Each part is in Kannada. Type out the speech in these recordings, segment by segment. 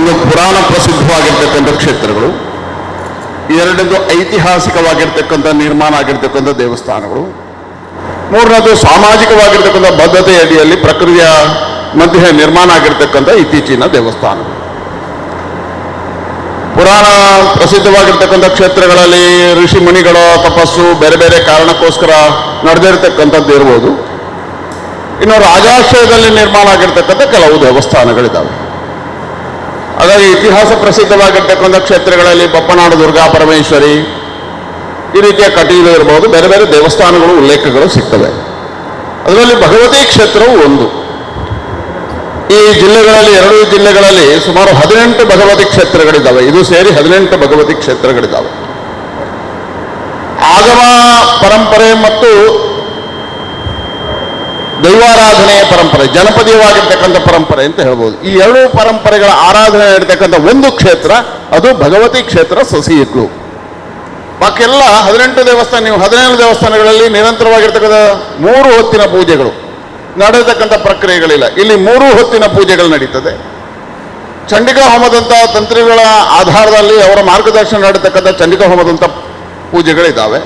ಒಂದು ಪುರಾಣ ಪ್ರಸಿದ್ಧವಾಗಿರ್ತಕ್ಕಂಥ ಕ್ಷೇತ್ರಗಳು, ಎರಡನೇದು ಐತಿಹಾಸಿಕವಾಗಿರ್ತಕ್ಕಂಥ ನಿರ್ಮಾಣ ಆಗಿರ್ತಕ್ಕಂಥ ದೇವಸ್ಥಾನಗಳು, ಮೂರನೇದು ಸಾಮಾಜಿಕವಾಗಿರ್ತಕ್ಕಂಥ ಬದ್ಧತೆ ಅಡಿಯಲ್ಲಿ ಪ್ರಕೃತಿಯ ಮಧ್ಯೆ ನಿರ್ಮಾಣ ಆಗಿರ್ತಕ್ಕಂಥ ಇತ್ತೀಚಿನ ದೇವಸ್ಥಾನಗಳು. ಪುರಾಣ ಪ್ರಸಿದ್ಧವಾಗಿರ್ತಕ್ಕಂಥ ಕ್ಷೇತ್ರಗಳಲ್ಲಿ ಋಷಿ ಮುನಿಗಳ ತಪಸ್ಸು ಬೇರೆ ಬೇರೆ ಕಾರಣಕ್ಕೋಸ್ಕರ ನಡೆದಿರ್ತಕ್ಕಂಥದ್ದು ಇರ್ಬೋದು. ಇನ್ನು ರಾಜಾಶ್ರಯದಲ್ಲಿ ನಿರ್ಮಾಣ ಆಗಿರ್ತಕ್ಕಂಥ ಕೆಲವು ದೇವಸ್ಥಾನಗಳಿದ್ದಾವೆ. ಹಾಗಾಗಿ ಇತಿಹಾಸ ಪ್ರಸಿದ್ಧವಾಗಿರ್ತಕ್ಕಂಥ ಕ್ಷೇತ್ರಗಳಲ್ಲಿ ಬಪ್ಪನಾಡು ದುರ್ಗಾ ಪರಮೇಶ್ವರಿ, ಈ ರೀತಿಯ ಕಟೀಲು ಇರ್ಬೋದು, ಬೇರೆ ಬೇರೆ ದೇವಸ್ಥಾನಗಳು ಉಲ್ಲೇಖಗಳು ಸಿಗ್ತವೆ. ಅದರಲ್ಲಿ ಭಗವತಿ ಕ್ಷೇತ್ರವು ಒಂದು. ಈ ಜಿಲ್ಲೆಗಳಲ್ಲಿ, ಎರಡೂ ಜಿಲ್ಲೆಗಳಲ್ಲಿ ಸುಮಾರು 18 ಭಗವತಿ ಕ್ಷೇತ್ರಗಳಿದ್ದಾವೆ. ಇದು ಸೇರಿ 18 ಭಗವತಿ ಕ್ಷೇತ್ರಗಳಿದ್ದಾವೆ. ಆಗಮ ಪರಂಪರೆ ಮತ್ತು ದೈವಾರಾಧನೆಯ ಪರಂಪರೆ, ಜನಪದೀಯವಾಗಿರ್ತಕ್ಕಂಥ ಪರಂಪರೆ ಅಂತ ಹೇಳ್ಬೋದು. ಈ ಎರಡೂ ಪರಂಪರೆಗಳ ಆರಾಧನೆ ಇರತಕ್ಕಂಥ ಒಂದು ಕ್ಷೇತ್ರ, ಅದು ಭಗವತಿ ಕ್ಷೇತ್ರ ಸಸಿಹಿತ್ಲು. ಬಾಕಿಯೆಲ್ಲ 18 ದೇವಸ್ಥಾನ, ನೀವು 17 ದೇವಸ್ಥಾನಗಳಲ್ಲಿ ನಿರಂತರವಾಗಿರ್ತಕ್ಕಂಥ 3 ಹೊತ್ತಿನ ಪೂಜೆಗಳು ನಡೆಯತಕ್ಕಂಥ ಪ್ರಕ್ರಿಯೆಗಳಿಲ್ಲ. ಇಲ್ಲಿ 3 ಹೊತ್ತಿನ ಪೂಜೆಗಳು ನಡೀತದೆ. ಚಂಡಿಕಾ ಹೋಮದಂಥ ತಂತ್ರಿಗಳ ಆಧಾರದಲ್ಲಿ ಅವರ ಮಾರ್ಗದರ್ಶನ ನಡೆಯತಕ್ಕಂಥ ಚಂಡಿಕಾ ಹೋಮದಂಥ ಪೂಜೆಗಳಿದ್ದಾವೆ.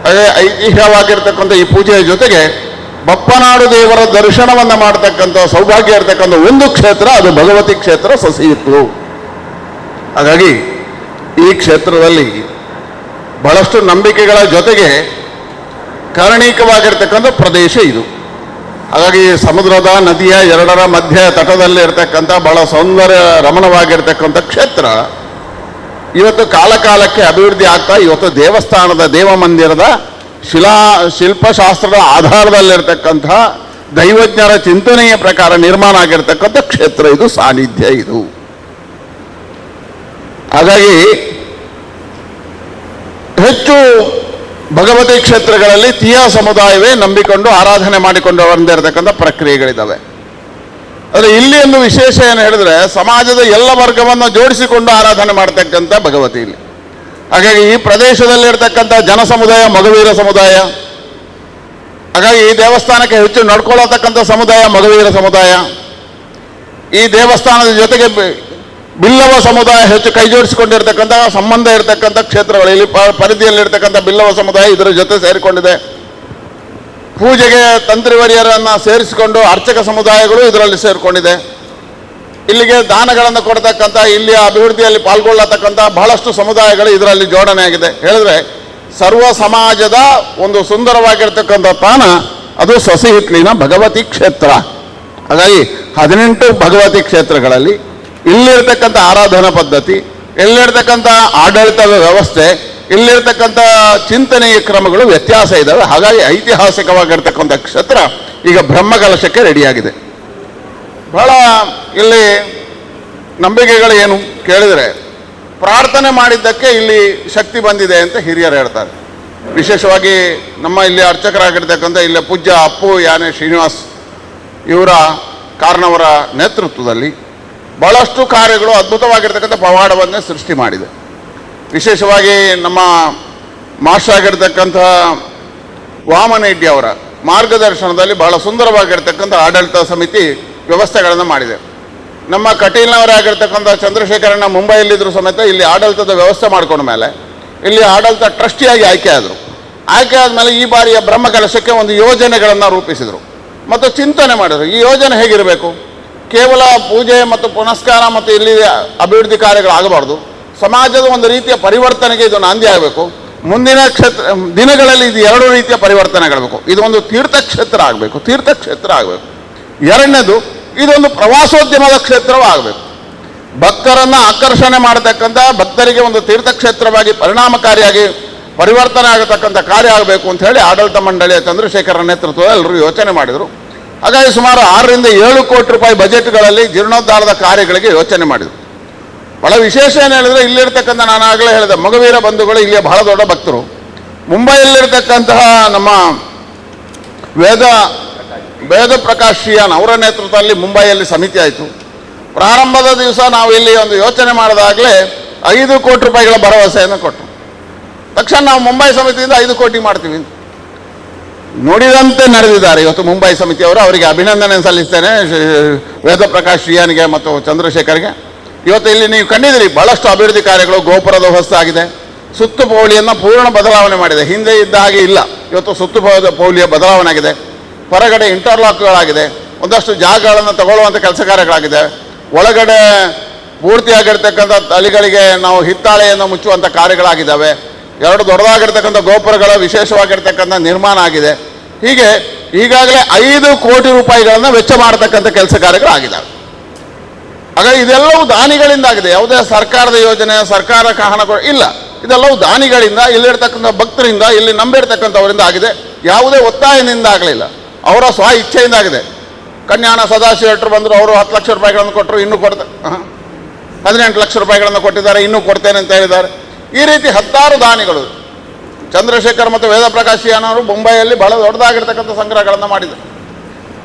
ಹಾಗೆ ಐತಿಹ್ಯವಾಗಿರ್ತಕ್ಕಂಥ ಈ ಪೂಜೆಯ ಜೊತೆಗೆ ಬಪ್ಪನಾಡು ದೇವರ ದರ್ಶನವನ್ನು ಮಾಡತಕ್ಕಂಥ ಸೌಭಾಗ್ಯ ಇರತಕ್ಕಂಥ ಒಂದು ಕ್ಷೇತ್ರ, ಅದು ಭಗವತಿ ಕ್ಷೇತ್ರ ಸಸಿಹಿತ್ಲು. ಹಾಗಾಗಿ ಈ ಕ್ಷೇತ್ರದಲ್ಲಿ ಬಹಳಷ್ಟು ನಂಬಿಕೆಗಳ ಜೊತೆಗೆ ಕಾರಣೀಕವಾಗಿರ್ತಕ್ಕಂಥ ಪ್ರದೇಶ ಇದು. ಹಾಗಾಗಿ ಸಮುದ್ರದ, ನದಿಯ ಎರಡರ ಮಧ್ಯ ತಟದಲ್ಲಿ ಇರತಕ್ಕಂಥ ಬಹಳ ಸೌಂದರ್ಯ ರಮಣವಾಗಿರ್ತಕ್ಕಂಥ ಕ್ಷೇತ್ರ ಇವತ್ತು ಕಾಲಕಾಲಕ್ಕೆ ಅಭಿವೃದ್ಧಿ ಆಗ್ತಾ, ಇವತ್ತು ದೇವಸ್ಥಾನದ ದೇವಮಂದಿರದ ಶಿಲ್ಪಶಾಸ್ತ್ರದ ಆಧಾರದಲ್ಲಿರ್ತಕ್ಕಂಥ ದೈವಜ್ಞರ ಚಿಂತನೆಯ ಪ್ರಕಾರ ನಿರ್ಮಾಣ ಆಗಿರ್ತಕ್ಕಂಥ ಕ್ಷೇತ್ರ ಇದು, ಸಾನ್ನಿಧ್ಯ ಇದು. ಹಾಗಾಗಿ ಹೆಚ್ಚು ಭಗವತಿ ಕ್ಷೇತ್ರಗಳಲ್ಲಿ ತೀಯ ಸಮುದಾಯವೇ ನಂಬಿಕೊಂಡು ಆರಾಧನೆ ಮಾಡಿಕೊಂಡು ಬಂದಿರತಕ್ಕಂಥ ಪ್ರಕ್ರಿಯೆಗಳಿದ್ದಾವೆ. ಆದರೆ ಇಲ್ಲಿ ಒಂದು ವಿಶೇಷ ಏನು ಹೇಳಿದ್ರೆ, ಸಮಾಜದ ಎಲ್ಲ ವರ್ಗವನ್ನು ಜೋಡಿಸಿಕೊಂಡು ಆರಾಧನೆ ಮಾಡ್ತಕ್ಕಂಥ ಭಗವತಿ ಇಲ್ಲಿ. ಹಾಗಾಗಿ ಈ ಪ್ರದೇಶದಲ್ಲಿರ್ತಕ್ಕಂಥ ಜನ ಸಮುದಾಯ ಮಗವೀರ ಸಮುದಾಯ. ಹಾಗಾಗಿ ಈ ದೇವಸ್ಥಾನಕ್ಕೆ ಹೆಚ್ಚು ನಡ್ಕೊಳ್ಳತಕ್ಕಂಥ ಸಮುದಾಯ ಮಗವೀರ ಸಮುದಾಯ. ಈ ದೇವಸ್ಥಾನದ ಜೊತೆಗೆ ಬಿಲ್ಲವ ಸಮುದಾಯ ಹೆಚ್ಚು ಕೈ ಜೋಡಿಸಿಕೊಂಡಿರ್ತಕ್ಕಂಥ ಸಂಬಂಧ ಇರತಕ್ಕಂಥ ಕ್ಷೇತ್ರಗಳು. ಇಲ್ಲಿ ಪರಿಧಿಯಲ್ಲಿರ್ತಕ್ಕಂಥ ಬಿಲ್ಲವ ಸಮುದಾಯ ಇದರ ಜೊತೆ ಸೇರಿಕೊಂಡಿದೆ. ಪೂಜೆಗೆ ತಂತ್ರಿವರಿಯರನ್ನು ಸೇರಿಸಿಕೊಂಡು ಅರ್ಚಕ ಸಮುದಾಯಗಳು ಇದರಲ್ಲಿ ಸೇರಿಕೊಂಡಿದೆ. ಇಲ್ಲಿಗೆ ದಾನಗಳನ್ನು ಕೊಡ್ತಕ್ಕಂಥ, ಇಲ್ಲಿಯ ಅಭಿವೃದ್ಧಿಯಲ್ಲಿ ಪಾಲ್ಗೊಳ್ಳತಕ್ಕಂಥ ಬಹಳಷ್ಟು ಸಮುದಾಯಗಳು ಇದರಲ್ಲಿ ಜೋಡಣೆ ಆಗಿದೆ. ಹೇಳಿದ್ರೆ ಸರ್ವ ಸಮಾಜದ ಒಂದು ಸುಂದರವಾಗಿರ್ತಕ್ಕಂಥ ತಾಣ ಅದು ಸಸಿಹಿತ್ಲಿನ ಭಗವತಿ ಕ್ಷೇತ್ರ. ಹಾಗಾಗಿ 18 ಭಗವತಿ ಕ್ಷೇತ್ರಗಳಲ್ಲಿ ಇಲ್ಲಿರ್ತಕ್ಕಂಥ ಆರಾಧನಾ ಪದ್ಧತಿ, ಇಲ್ಲಿರ್ತಕ್ಕಂಥ ಆಡಳಿತದ ವ್ಯವಸ್ಥೆ, ಇಲ್ಲಿರ್ತಕ್ಕಂಥ ಚಿಂತನೆಯ ಕ್ರಮಗಳು ವ್ಯತ್ಯಾಸ ಇದ್ದಾವೆ. ಹಾಗಾಗಿ ಐತಿಹಾಸಿಕವಾಗಿರ್ತಕ್ಕಂಥ ಕ್ಷೇತ್ರ ಈಗ ಬ್ರಹ್ಮಕಲಶಕ್ಕೆ ರೆಡಿಯಾಗಿದೆ. ಬಹಳ ಇಲ್ಲಿ ನಂಬಿಕೆಗಳು ಏನು ಕೇಳಿದರೆ, ಪ್ರಾರ್ಥನೆ ಮಾಡಿದ್ದಕ್ಕೆ ಇಲ್ಲಿ ಶಕ್ತಿ ಬಂದಿದೆ ಅಂತ ಹಿರಿಯರು ಹೇಳ್ತಾರೆ. ವಿಶೇಷವಾಗಿ ನಮ್ಮ ಇಲ್ಲಿ ಅರ್ಚಕರಾಗಿರ್ತಕ್ಕಂಥ ಇಲ್ಲಿ ಪೂಜ್ಯ ಅಪ್ಪು ಯಾನೆ ಶ್ರೀನಿವಾಸ್ ಇವರ ಕಾರಣವರ ನೇತೃತ್ವದಲ್ಲಿ ಬಹಳಷ್ಟು ಕಾರ್ಯಗಳು ಅದ್ಭುತವಾಗಿರ್ತಕ್ಕಂಥ ಪವಾಡವನ್ನೇ ಸೃಷ್ಟಿ ಮಾಡಿದೆ. ವಿಶೇಷವಾಗಿ ನಮ್ಮ ಮಾಸ್ಟರ್ ಆಗಿರ್ತಕ್ಕಂಥ ವಾಮನರೆಡ್ಡಿ ಅವರ ಮಾರ್ಗದರ್ಶನದಲ್ಲಿ ಬಹಳ ಸುಂದರವಾಗಿರ್ತಕ್ಕಂಥ ಆಡಳಿತ ಸಮಿತಿ ವ್ಯವಸ್ಥೆಗಳನ್ನು ಮಾಡಿದೆ. ನಮ್ಮ ಕಟೀಲ್ನವರಾಗಿರ್ತಕ್ಕಂಥ ಚಂದ್ರಶೇಖರಣ್ಣ ಮುಂಬೈಯಲ್ಲಿದ್ದರೂ ಸಮೇತ ಇಲ್ಲಿ ಆಡಳಿತದ ವ್ಯವಸ್ಥೆ ಮಾಡ್ಕೊಂಡ ಮೇಲೆ ಇಲ್ಲಿ ಆಡಳಿತ ಟ್ರಸ್ಟಿಯಾಗಿ ಆಯ್ಕೆ ಆದರು. ಆಯ್ಕೆ ಆದಮೇಲೆ ಈ ಬಾರಿಯ ಬ್ರಹ್ಮಕಲಶಕ್ಕೆ ಒಂದು ಯೋಜನೆಗಳನ್ನು ರೂಪಿಸಿದರು ಮತ್ತು ಚಿಂತನೆ ಮಾಡಿದರು. ಈ ಯೋಜನೆ ಹೇಗಿರಬೇಕು, ಕೇವಲ ಪೂಜೆ ಮತ್ತು ಪುನಸ್ಕಾರ ಮತ್ತು ಇಲ್ಲಿ ಅಭಿವೃದ್ಧಿ ಕಾರ್ಯಗಳಾಗಬಾರ್ದು, ಸಮಾಜದ ಒಂದು ರೀತಿಯ ಪರಿವರ್ತನೆಗೆ ಇದು ನಾಂದಿ ಆಗಬೇಕು. ಮುಂದಿನ ದಿನಗಳಲ್ಲಿ ಇದು 2 ರೀತಿಯ ಪರಿವರ್ತನೆಗಳಬೇಕು. ಇದು ಒಂದು ತೀರ್ಥಕ್ಷೇತ್ರ ಆಗಬೇಕು. ಎರಡನೇದು, ಇದೊಂದು ಪ್ರವಾಸೋದ್ಯಮದ ಕ್ಷೇತ್ರವೂ ಆಗಬೇಕು. ಭಕ್ತರನ್ನು ಆಕರ್ಷಣೆ ಮಾಡತಕ್ಕಂಥ, ಭಕ್ತರಿಗೆ ಒಂದು ತೀರ್ಥಕ್ಷೇತ್ರವಾಗಿ ಪರಿಣಾಮಕಾರಿಯಾಗಿ ಪರಿವರ್ತನೆ ಆಗತಕ್ಕಂಥ ಕಾರ್ಯ ಆಗಬೇಕು ಅಂತ ಹೇಳಿ ಆಡಳಿತ ಮಂಡಳಿಯ ಚಂದ್ರಶೇಖರ ನೇತೃತ್ವದಲ್ಲಿ ಎಲ್ಲರೂ ಯೋಚನೆ ಮಾಡಿದರು. ಹಾಗಾಗಿ ಸುಮಾರು 6 ರಿಂದ 7 ಕೋಟಿ ರೂಪಾಯಿ ಬಜೆಟ್ಗಳಲ್ಲಿ ಜೀರ್ಣೋದ್ಧಾರದ ಕಾರ್ಯಗಳಿಗೆ ಯೋಚನೆ ಮಾಡಿದರು. ಬಹಳ ವಿಶೇಷ ಏನು ಹೇಳಿದ್ರೆ, ಇಲ್ಲಿರ್ತಕ್ಕಂಥ, ನಾನು ಆಗಲೇ ಹೇಳಿದೆ, ಮಗವೀರ ಬಂಧುಗಳು ಇಲ್ಲಿಯ ಬಹಳ ದೊಡ್ಡ ಭಕ್ತರು. ಮುಂಬೈಯಲ್ಲಿರ್ತಕ್ಕಂತಹ ನಮ್ಮ ವೇದ ಪ್ರಕಾಶ್ ಶ್ರೀಯಾನ್ ಅವರ ನೇತೃತ್ವದಲ್ಲಿ ಮುಂಬೈಯಲ್ಲಿ ಸಮಿತಿ ಆಯಿತು. ಪ್ರಾರಂಭದ ದಿವಸ ನಾವು ಇಲ್ಲಿ ಒಂದು ಯೋಚನೆ ಮಾಡಿದಾಗಲೇ 5 ಕೋಟಿ ರೂಪಾಯಿಗಳ ಭರವಸೆಯನ್ನು ಕೊಟ್ಟರು. ತಕ್ಷಣ ನಾವು ಮುಂಬೈ ಸಮಿತಿಯಿಂದ 5 ಕೋಟಿ ಮಾಡ್ತೀವಿ ನೋಡಿದಂತೆ ನಡೆದಿದ್ದಾರೆ ಇವತ್ತು ಮುಂಬೈ ಸಮಿತಿಯವರು. ಅವರಿಗೆ ಅಭಿನಂದನೆ ಸಲ್ಲಿಸ್ತೇನೆ, ವೇದ ಪ್ರಕಾಶ್ ಶ್ರೀಯಾನ್ಗೆ ಮತ್ತು ಚಂದ್ರಶೇಖರ್ಗೆ. ಇವತ್ತು ಇಲ್ಲಿ ನೀವು ಕಂಡಿದ್ದೀರಿ ಬಹಳಷ್ಟು ಅಭಿವೃದ್ಧಿ ಕಾರ್ಯಗಳು. ಗೋಪುರದ ಹೊಸದಾಗಿದೆ, ಸುತ್ತು ಪೌಳಿಯನ್ನು ಪೂರ್ಣ ಬದಲಾವಣೆ ಮಾಡಿದೆ, ಹಿಂದೆ ಇದ್ದ ಹಾಗೆ ಇಲ್ಲ. ಇವತ್ತು ಸುತ್ತು ಪೌಳಿಯ ಬದಲಾವಣೆ ಆಗಿದೆ, ಹೊರಗಡೆ ಇಂಟರ್ಲಾಕ್ಗಳಾಗಿದೆ, ಒಂದಷ್ಟು ಜಾಗಗಳನ್ನು ತಗೊಳ್ಳುವಂಥ ಕೆಲಸ ಕಾರ್ಯಗಳಾಗಿದೆ. ಒಳಗಡೆ ಪೂರ್ತಿಯಾಗಿರ್ತಕ್ಕಂಥ ತಳಿಗಳಿಗೆ ನಾವು ಹಿತ್ತಾಳೆಯನ್ನು ಮುಚ್ಚುವಂಥ ಕಾರ್ಯಗಳಾಗಿದ್ದಾವೆ. 2 ದೊಡ್ಡದಾಗಿರ್ತಕ್ಕಂಥ ಗೋಪುರಗಳ ವಿಶೇಷವಾಗಿರ್ತಕ್ಕಂಥ ನಿರ್ಮಾಣ ಆಗಿದೆ. ಹೀಗೆ ಈಗಾಗಲೇ 5 ಕೋಟಿ ರೂಪಾಯಿಗಳನ್ನು ವೆಚ್ಚ ಮಾಡತಕ್ಕಂಥ ಕೆಲಸ ಕಾರ್ಯಗಳಾಗಿದ್ದಾವೆ. ಹಾಗಾಗಿ ಇದೆಲ್ಲವೂ ದಾನಿಗಳಿಂದ ಆಗಿದೆ. ಯಾವುದೇ ಸರ್ಕಾರದ ಯೋಜನೆ, ಸರ್ಕಾರಕ್ಕೆ ಹಣ ಇಲ್ಲ, ಇದೆಲ್ಲವೂ ದಾನಿಗಳಿಂದ, ಇಲ್ಲಿರ್ತಕ್ಕಂಥ ಭಕ್ತರಿಂದ, ಇಲ್ಲಿ ನಂಬಿರ್ತಕ್ಕಂಥವರಿಂದ ಆಗಿದೆ. ಯಾವುದೇ ಒತ್ತಾಯದಿಂದ ಆಗಲಿಲ್ಲ, ಅವರ ಸ್ವ ಇಚ್ಛೆಯಿಂದ ಆಗಿದೆ. ಕನ್ಯಾಣ ಸದಾಶಿವ ಶೆಟ್ಟರು ಬಂದರು, ಅವರು 10 ಲಕ್ಷ ರೂಪಾಯಿಗಳನ್ನು ಕೊಟ್ಟರು, ಇನ್ನೂ 18 ಲಕ್ಷ ರೂಪಾಯಿಗಳನ್ನು ಕೊಟ್ಟಿದ್ದಾರೆ, ಇನ್ನೂ ಕೊಡ್ತೇನೆ ಅಂತ ಹೇಳಿದ್ದಾರೆ. ಈ ರೀತಿ 10 ದಾನಿಗಳು. ಚಂದ್ರಶೇಖರ್ ಮತ್ತು ವೇದಪ್ರಕಾಶ್ ಅವರು ಮುಂಬೈಯಲ್ಲಿ ಬಹಳ ದೊಡ್ಡದಾಗಿರ್ತಕ್ಕಂಥ ಸಂಗ್ರಹಗಳನ್ನು ಮಾಡಿದರು.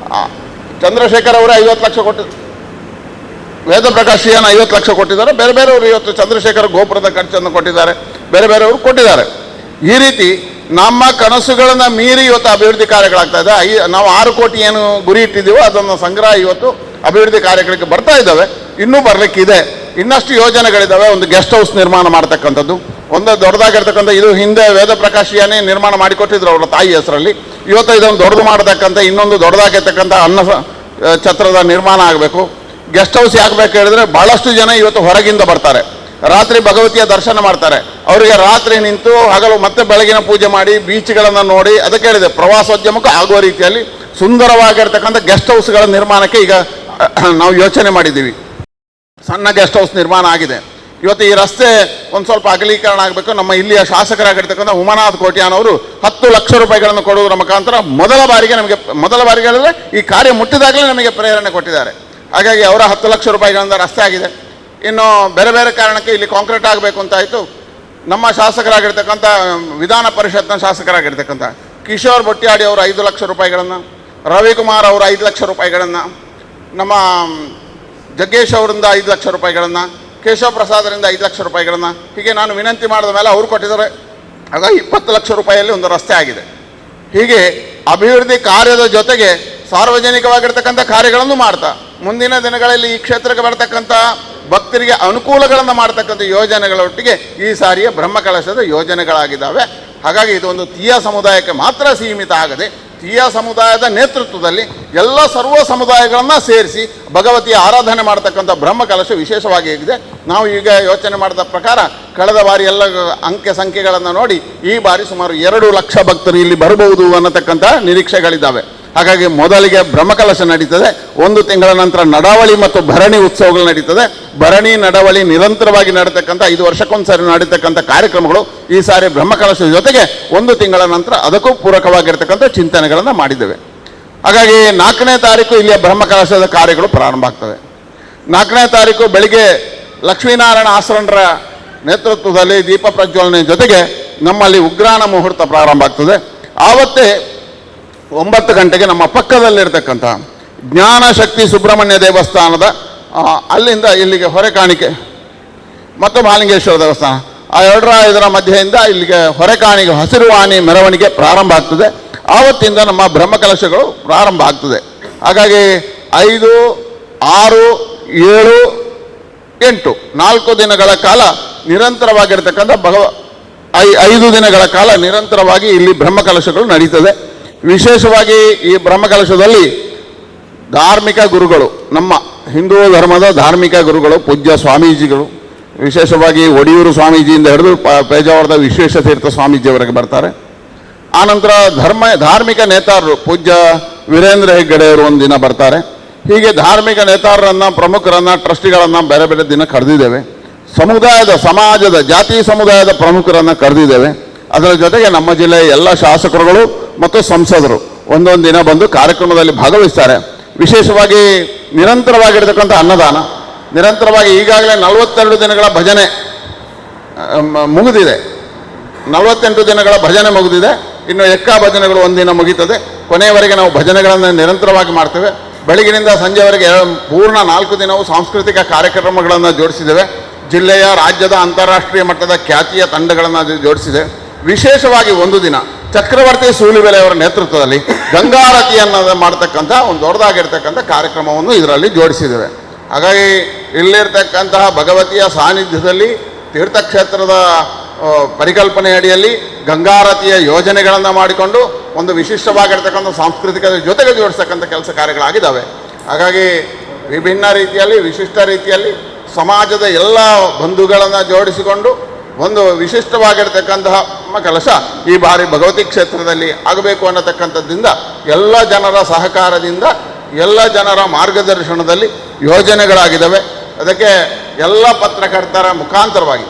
ಚಂದ್ರಶೇಖರ್ ಅವರೇ 50 ಲಕ್ಷ ಕೊಟ್ಟಿದ್ದಾರೆ, ವೇದಪ್ರಕಾಶ್ 50 ಲಕ್ಷ ಕೊಟ್ಟಿದ್ದಾರೆ. ಬೇರೆ ಬೇರೆಯವರು ಇವತ್ತು ಚಂದ್ರಶೇಖರ್ ಗೋಪುರದ ಖರ್ಚನ್ನು ಕೊಟ್ಟಿದ್ದಾರೆ, ಬೇರೆ ಬೇರೆಯವರು ಕೊಟ್ಟಿದ್ದಾರೆ. ಈ ರೀತಿ ನಮ್ಮ ಕನಸುಗಳನ್ನು ಮೀರಿ ಇವತ್ತು ಅಭಿವೃದ್ಧಿ ಕಾರ್ಯಗಳಾಗ್ತಾ ಇದೆ. ನಾವು 6 ಕೋಟಿ ಏನು ಗುರಿ ಇಟ್ಟಿದ್ದೀವೋ ಅದನ್ನು ಸಂಗ್ರಹ ಇವತ್ತು ಅಭಿವೃದ್ಧಿ ಕಾರ್ಯಗಳಿಗೆ ಬರ್ತಾ ಇದ್ದಾವೆ. ಇನ್ನೂ ಬರಲಿಕ್ಕಿದೆ, ಇನ್ನಷ್ಟು ಯೋಜನೆಗಳಿದ್ದಾವೆ. ಒಂದು ಗೆಸ್ಟ್ ಹೌಸ್ ನಿರ್ಮಾಣ ಮಾಡ್ತಕ್ಕಂಥದ್ದು, ಒಂದು ದೊಡ್ಡದಾಗಿರ್ತಕ್ಕಂಥ, ಇದು ಹಿಂದೆ ವೇದಪ್ರಕಾಶ್ ನಿರ್ಮಾಣ ಮಾಡಿಕೊಟ್ಟಿದ್ರು ಅವರ ತಾಯಿ ಹೆಸರಲ್ಲಿ. ಇವತ್ತು ಇದನ್ನು ದೊಡ್ಡದು ಮಾಡತಕ್ಕಂಥ, ಇನ್ನೊಂದು ದೊಡ್ಡದಾಗಿರ್ತಕ್ಕಂಥ ಅನ್ನ ಛತ್ರದ ನಿರ್ಮಾಣ ಆಗಬೇಕು. ಗೆಸ್ಟ್ ಹೌಸ್ ಯಾಕೆ ಬೇಕು ಹೇಳಿದ್ರೆ, ಭಾಳಷ್ಟು ಜನ ಇವತ್ತು ಹೊರಗಿಂದ ಬರ್ತಾರೆ, ರಾತ್ರಿ ಭಗವತಿಯ ದರ್ಶನ ಮಾಡ್ತಾರೆ. ಅವರಿಗೆ ರಾತ್ರಿ ನಿಂತು ಹಗಲು ಮತ್ತೆ ಬೆಳಗಿನ ಪೂಜೆ ಮಾಡಿ ಬೀಚ್ಗಳನ್ನು ನೋಡಿ, ಅದಕ್ಕೆ ಹೇಳಿದೆ ಪ್ರವಾಸೋದ್ಯಮಕ್ಕೂ ಆಗುವ ರೀತಿಯಲ್ಲಿ ಸುಂದರವಾಗಿರ್ತಕ್ಕಂಥ ಗೆಸ್ಟ್ ಹೌಸ್ಗಳ ನಿರ್ಮಾಣಕ್ಕೆ ಈಗ ನಾವು ಯೋಚನೆ ಮಾಡಿದ್ದೀವಿ. ಸಣ್ಣ ಗೆಸ್ಟ್ ಹೌಸ್ ನಿರ್ಮಾಣ ಆಗಿದೆ. ಇವತ್ತು ಈ ರಸ್ತೆ ಒಂದು ಸ್ವಲ್ಪ ಅಗಲೀಕರಣ ಆಗಬೇಕು. ನಮ್ಮ ಇಲ್ಲಿಯ ಶಾಸಕರಾಗಿರ್ತಕ್ಕಂಥ ಉಮಾನಾಥ್ ಕೋಟ್ಯಾನ್ ಅವರು 10 ಲಕ್ಷ ರೂಪಾಯಿಗಳನ್ನು ಕೊಡುವುದರ ಮುಖಾಂತರ ಮೊದಲ ಬಾರಿಗೆ ಹೇಳಿದ್ರೆ ಈ ಕಾರ್ಯ ಮುಟ್ಟಿದಾಗಲೇ ನಮಗೆ ಪ್ರೇರಣೆ ಕೊಟ್ಟಿದ್ದಾರೆ. ಹಾಗಾಗಿ ಅವರ 10 ಲಕ್ಷ ರೂಪಾಯಿಗಳಿಂದ ರಸ್ತೆ ಆಗಿದೆ. ಇನ್ನು ಬೇರೆ ಬೇರೆ ಕಾರಣಕ್ಕೆ ಇಲ್ಲಿ ಕಾಂಕ್ರೀಟ್ ಆಗಬೇಕು ಅಂತ ಆಯಿತು. ನಮ್ಮ ಶಾಸಕರಾಗಿರ್ತಕ್ಕಂಥ ವಿಧಾನ ಪರಿಷತ್ನ ಶಾಸಕರಾಗಿರ್ತಕ್ಕಂಥ ಕಿಶೋರ್ ಬೊಟ್ಯಾಡಿ ಅವರು 5 ಲಕ್ಷ ರೂಪಾಯಿಗಳನ್ನು, ರವಿಕುಮಾರ್ ಅವರು 5 ಲಕ್ಷ ರೂಪಾಯಿಗಳನ್ನು, ನಮ್ಮ ಜಗ್ಗೇಶ್ ಅವರಿಂದ 5 ಲಕ್ಷ ರೂಪಾಯಿಗಳನ್ನು, ಕೇಶವ ಪ್ರಸಾದರಿಂದ 5 ಲಕ್ಷ ರೂಪಾಯಿಗಳನ್ನು, ಹೀಗೆ ನಾನು ವಿನಂತಿ ಮಾಡಿದ ಮೇಲೆ ಅವರು ಕೊಟ್ಟಿದ್ದಾರೆ. ಹಾಗಾಗಿ 20 ಲಕ್ಷ ರೂಪಾಯಿಯಲ್ಲಿ ಒಂದು ರಸ್ತೆ ಆಗಿದೆ. ಹೀಗೆ ಅಭಿವೃದ್ಧಿ ಕಾರ್ಯದ ಜೊತೆಗೆ ಸಾರ್ವಜನಿಕವಾಗಿರ್ತಕ್ಕಂಥ ಕಾರ್ಯಗಳನ್ನು ಮಾಡ್ತಾ ಮುಂದಿನ ದಿನಗಳಲ್ಲಿ ಈ ಕ್ಷೇತ್ರಕ್ಕೆ ಬರ್ತಕ್ಕಂಥ ಭಕ್ತರಿಗೆ ಅನುಕೂಲಗಳನ್ನು ಮಾಡ್ತಕ್ಕಂಥ ಯೋಜನೆಗಳೊಟ್ಟಿಗೆ ಈ ಸಾರಿಯ ಬ್ರಹ್ಮಕಲಶದ ಯೋಜನೆಗಳಾಗಿದ್ದಾವೆ. ಹಾಗಾಗಿ ಇದು ಒಂದು ತೀಯ ಸಮುದಾಯಕ್ಕೆ ಮಾತ್ರ ಸೀಮಿತ ಆಗದೆ, ತೀಯ ಸಮುದಾಯದ ನೇತೃತ್ವದಲ್ಲಿ ಎಲ್ಲ ಸರ್ವ ಸಮುದಾಯಗಳನ್ನು ಸೇರಿಸಿ ಭಗವತಿಯ ಆರಾಧನೆ ಮಾಡ್ತಕ್ಕಂಥ ಬ್ರಹ್ಮಕಲಶ ವಿಶೇಷವಾಗಿ ಆಗಿದೆ. ನಾವು ಈಗ ಯೋಚನೆ ಮಾಡಿದ ಪ್ರಕಾರ ಕಳೆದ ಬಾರಿ ಎಲ್ಲ ಅಂಕೆ ಸಂಖ್ಯೆಗಳನ್ನು ನೋಡಿ ಈ ಬಾರಿ ಸುಮಾರು 2 ಲಕ್ಷ ಭಕ್ತರು ಇಲ್ಲಿ ಬರಬಹುದು ಅನ್ನತಕ್ಕಂಥ ನಿರೀಕ್ಷೆಗಳಿದ್ದಾವೆ. ಹಾಗಾಗಿ ಮೊದಲಿಗೆ ಬ್ರಹ್ಮಕಲಶ ನಡೀತದೆ, 1 ತಿಂಗಳ ನಂತರ ನಡಾವಳಿ ಮತ್ತು ಭರಣಿ ಉತ್ಸವಗಳು ನಡೀತದೆ. ಭರಣಿ ನಡಾವಳಿ ನಿರಂತರವಾಗಿ ನಡೀತಕ್ಕಂಥ 5 ವರ್ಷಕ್ಕೊಂದ್ಸರಿ ನಡೀತಕ್ಕಂಥ ಕಾರ್ಯಕ್ರಮಗಳು ಈ ಸಾರಿ ಬ್ರಹ್ಮಕಲಶದ ಜೊತೆಗೆ 1 ತಿಂಗಳ ನಂತರ ಅದಕ್ಕೂ ಪೂರಕವಾಗಿರ್ತಕ್ಕಂಥ ಚಿಂತನೆಗಳನ್ನು ಮಾಡಿದ್ದೇವೆ. ಹಾಗಾಗಿ 4ನೇ ತಾರೀಕು ಇಲ್ಲಿಯ ಬ್ರಹ್ಮಕಲಶದ ಕಾರ್ಯಗಳು ಪ್ರಾರಂಭ ಆಗ್ತವೆ. 4ನೇ ತಾರೀಕು ಬೆಳಿಗ್ಗೆ ಲಕ್ಷ್ಮೀನಾರಾಯಣ ಆಸರಣರ ನೇತೃತ್ವದಲ್ಲಿ ದೀಪ ಪ್ರಜ್ವಲನೆ ಜೊತೆಗೆ ನಮ್ಮಲ್ಲಿ ಉಗ್ರಾಣ ಮುಹೂರ್ತ ಪ್ರಾರಂಭ ಆಗ್ತದೆ. ಆವತ್ತೇ 9 ಗಂಟೆಗೆ ನಮ್ಮ ಪಕ್ಕದಲ್ಲಿರ್ತಕ್ಕಂಥ ಜ್ಞಾನಶಕ್ತಿ ಸುಬ್ರಹ್ಮಣ್ಯ ದೇವಸ್ಥಾನದ ಅಲ್ಲಿಂದ ಇಲ್ಲಿಗೆ ಹೊರೆಕಾಣಿಕೆ ಮತ್ತು ಮಹಾಲಿಂಗೇಶ್ವರ ದೇವಸ್ಥಾನ, ಆ 2 ಮಧ್ಯೆಯಿಂದ ಇಲ್ಲಿಗೆ ಹೊರೆಕಾಣಿಕೆ ಹಸಿರುವಾಣಿ ಮೆರವಣಿಗೆ ಪ್ರಾರಂಭ ಆಗ್ತದೆ. ಆವತ್ತಿಂದ ನಮ್ಮ ಬ್ರಹ್ಮಕಲಶಗಳು ಪ್ರಾರಂಭ ಆಗ್ತದೆ. ಹಾಗಾಗಿ 5, 6, 7, 8 4 ದಿನಗಳ ಕಾಲ ನಿರಂತರವಾಗಿರ್ತಕ್ಕಂಥ 5 ದಿನಗಳ ಕಾಲ ನಿರಂತರವಾಗಿ ಇಲ್ಲಿ ಬ್ರಹ್ಮಕಲಶಗಳು ನಡೀತದೆ. ವಿಶೇಷವಾಗಿ ಈ ಬ್ರಹ್ಮಕಲಶದಲ್ಲಿ ಧಾರ್ಮಿಕ ಗುರುಗಳು, ನಮ್ಮ ಹಿಂದೂ ಧರ್ಮದ ಧಾರ್ಮಿಕ ಗುರುಗಳು, ಪೂಜ್ಯ ಸ್ವಾಮೀಜಿಗಳು, ವಿಶೇಷವಾಗಿ ಒಡಿಯೂರು ಸ್ವಾಮೀಜಿಯಿಂದ ಹಿಡಿದು ಪೇಜಾವರದ ವಿಶ್ವೇಶತೀರ್ಥ ಸ್ವಾಮೀಜಿಯವರೆಗೆ ಬರ್ತಾರೆ. ಆನಂತರ ಧಾರ್ಮಿಕ ನೇತಾರರು ಪೂಜ್ಯ ವೀರೇಂದ್ರ ಹೆಗ್ಗಡೆಯವರು ಒಂದು ದಿನ ಬರ್ತಾರೆ. ಹೀಗೆ ಧಾರ್ಮಿಕ ನೇತಾರರನ್ನು, ಪ್ರಮುಖರನ್ನು, ಟ್ರಸ್ಟಿಗಳನ್ನು ಬೇರೆ ಬೇರೆ ದಿನ ಕರೆದಿದ್ದೇವೆ. ಸಮಾಜದ ಜಾತಿ ಸಮುದಾಯದ ಪ್ರಮುಖರನ್ನು ಕರೆದಿದ್ದೇವೆ. ಅದರ ಜೊತೆಗೆ ನಮ್ಮ ಜಿಲ್ಲೆಯ ಎಲ್ಲ ಶಾಸಕರುಗಳು ಮತ್ತು ಸಂಸದರು ಒಂದೊಂದು ದಿನ ಬಂದು ಕಾರ್ಯಕ್ರಮದಲ್ಲಿ ಭಾಗವಹಿಸ್ತಾರೆ. ವಿಶೇಷವಾಗಿ ನಿರಂತರವಾಗಿರ್ತಕ್ಕಂಥ ಅನ್ನದಾನ, ನಿರಂತರವಾಗಿ ಈಗಾಗಲೇ 42 ದಿನಗಳ ಭಜನೆ ಮುಗಿದಿದೆ. 48 ದಿನಗಳ ಭಜನೆ ಮುಗಿದಿದೆ. ಇನ್ನು ಎಕ್ಕಾ ಭಜನೆಗಳು ಒಂದಿನ ಮುಗೀತದೆ. ಕೊನೆಯವರೆಗೆ ನಾವು ಭಜನೆಗಳನ್ನು ನಿರಂತರವಾಗಿ ಮಾಡ್ತೇವೆ. ಬೆಳಗಿನಿಂದ ಸಂಜೆವರೆಗೆ ಪೂರ್ಣ 4 ದಿನವೂ ಸಾಂಸ್ಕೃತಿಕ ಕಾರ್ಯಕ್ರಮಗಳನ್ನು ಜೋಡಿಸಿದ್ದೇವೆ. ಜಿಲ್ಲೆಯ, ರಾಜ್ಯದ, ಅಂತಾರಾಷ್ಟ್ರೀಯ ಮಟ್ಟದ ಖ್ಯಾತಿಯ ತಂಡಗಳನ್ನು ಜೋಡಿಸಿದೆ. ವಿಶೇಷವಾಗಿ ಒಂದು ದಿನ ಚಕ್ರವರ್ತಿ ಸೂಲಿಬೆಲೆಯವರ ನೇತೃತ್ವದಲ್ಲಿ ಗಂಗಾರತಿಯನ್ನು ಮಾಡ್ತಕ್ಕಂಥ ಒಂದು ದೊಡ್ಡದಾಗಿರ್ತಕ್ಕಂಥ ಕಾರ್ಯಕ್ರಮವನ್ನು ಇದರಲ್ಲಿ ಜೋಡಿಸಿದ್ದೇವೆ. ಹಾಗಾಗಿ ಇಲ್ಲಿರ್ತಕ್ಕಂತಹ ಭಗವತಿಯ ಸಾನ್ನಿಧ್ಯದಲ್ಲಿ ತೀರ್ಥಕ್ಷೇತ್ರದ ಪರಿಕಲ್ಪನೆ ಅಡಿಯಲ್ಲಿ ಗಂಗಾರತಿಯ ಯೋಜನೆಗಳನ್ನು ಮಾಡಿಕೊಂಡು ಒಂದು ವಿಶಿಷ್ಟವಾಗಿರ್ತಕ್ಕಂಥ ಸಾಂಸ್ಕೃತಿಕ ಜೊತೆಗೆ ಜೋಡಿಸ್ತಕ್ಕಂಥ ಕೆಲಸ ಕಾರ್ಯಗಳಾಗಿದ್ದಾವೆ. ಹಾಗಾಗಿ ವಿಭಿನ್ನ ರೀತಿಯಲ್ಲಿ ವಿಶಿಷ್ಟ ರೀತಿಯಲ್ಲಿ ಸಮಾಜದ ಎಲ್ಲ ಬಂಧುಗಳನ್ನು ಜೋಡಿಸಿಕೊಂಡು ಒಂದು ವಿಶಿಷ್ಟವಾಗಿರ್ತಕ್ಕಂತಹ ಕೆಲಸ ಈ ಬಾರಿ ಭಗವತಿ ಕ್ಷೇತ್ರದಲ್ಲಿ ಆಗಬೇಕು ಅನ್ನತಕ್ಕಂಥದ್ದಿಂದ ಎಲ್ಲ ಜನರ ಸಹಕಾರದಿಂದ ಎಲ್ಲ ಜನರ ಮಾರ್ಗದರ್ಶನದಲ್ಲಿ ಯೋಜನೆಗಳಾಗಿದ್ದಾವೆ. ಅದಕ್ಕೆ ಎಲ್ಲ ಪತ್ರಕರ್ತರ ಮುಖಾಂತರವಾಗಿ